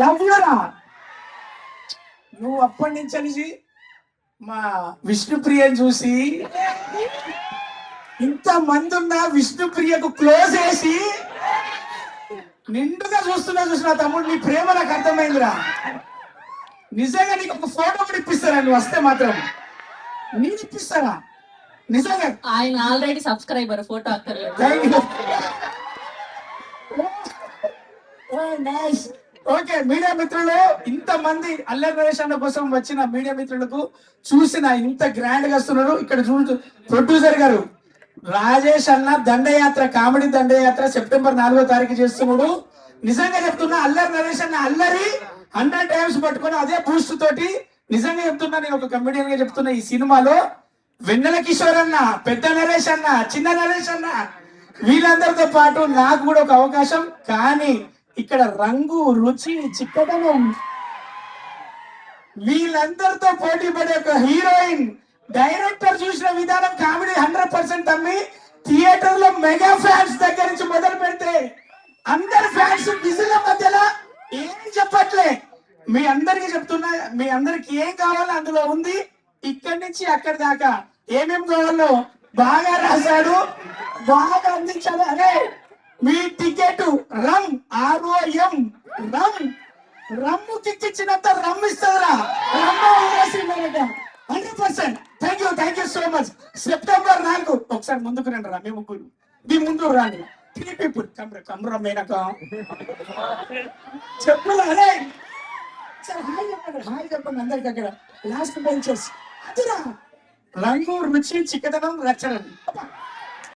Love యూరా. నువ్వు అప్పటి నుంచి అనేసి మా విష్ణుప్రియని చూసి ఇంత మంది ఉన్న విష్ణుప్రియకు క్లోజ్ చేసి నిండుగా చూస్తున్నా తమ్ముడు, నీ ప్రేమ నాకు అర్థమైందిరా. నిజంగా నీకు ఒక ఫోటో కూడా ఇప్పిస్తారా నువ్వు వస్తే మాత్రం. నేను ఇప్పిస్తారా నిజంగా. ఆయన ఆల్రెడీ సబ్స్క్రైబర్, ఫోటో అక్కర్లేదు. ఓకే మీడియా మిత్రులు, ఇంత మంది అల్లరి నరేష్ అన్న కోసం వచ్చిన మీడియా మిత్రులకు చూసిన ఇంత గ్రాండ్ గా వస్తున్నారు. ఇక్కడ చూడు ప్రొడ్యూసర్ గారు రాజేష్ అన్న దండయాత్ర, కామెడీ దండయాత్ర సెప్టెంబర్ 4వ తారీఖు చేస్తున్నాడు. నిజంగా చెప్తున్నా, అల్లరి నరేష్ అన్న అల్లరి 100 టైమ్స్ పట్టుకొని అదే బూస్ట్ తోటి నిజంగా చెప్తున్నా, నేను ఒక కమెడియన్ గా చెప్తున్నా, ఈ సినిమాలో వెన్నెల కిషోర్ అన్న, పెద్ద నరేష్ అన్న, చిన్న నరేష్ అన్న వీళ్ళందరితో పాటు నాకు కూడా ఒక అవకాశం. కానీ ఇక్కడ రంగు, రుచి, చిక్కదనం వీళ్ళందరితో పోటీ పడే ఒక హీరోయిన్, డైరెక్టర్ చూసిన విధానం కామెడీ 100% అమ్మి థియేటర్ లో మెగా ఫ్యాన్స్ దగ్గర నుంచి మొదలు పెడితే అందరు ఫ్యాన్స్ బిజీల మధ్యలో ఏం చెప్పట్లే. మీ అందరికి చెప్తున్నా, మీ అందరికి ఏం కావాలో అందులో ఉంది. ఇక్కడి నుంచి అక్కడి దాకా ఏమేం కావాలో బాగా రాశాడు, బాగా అందించాడు. అదే మీ టికెట్ రమ్ ROM రమ్ము కిచ్చినంత రమ్ ఇస్తుందిరా. 100%. Thank you so much. September 4 ఒకసారి ముందుకు రండి రా, మీ ముగ్గురు మీ ముందు రాండి. 3 people కమ్రా మేనక చెప్పులు. అరే హాయ్ చెప్పండి అందరికి. అక్కడ లాస్ట్ బెంచెస్ అదిరా రంగు, రుచి, చిక్కదనం, రచన.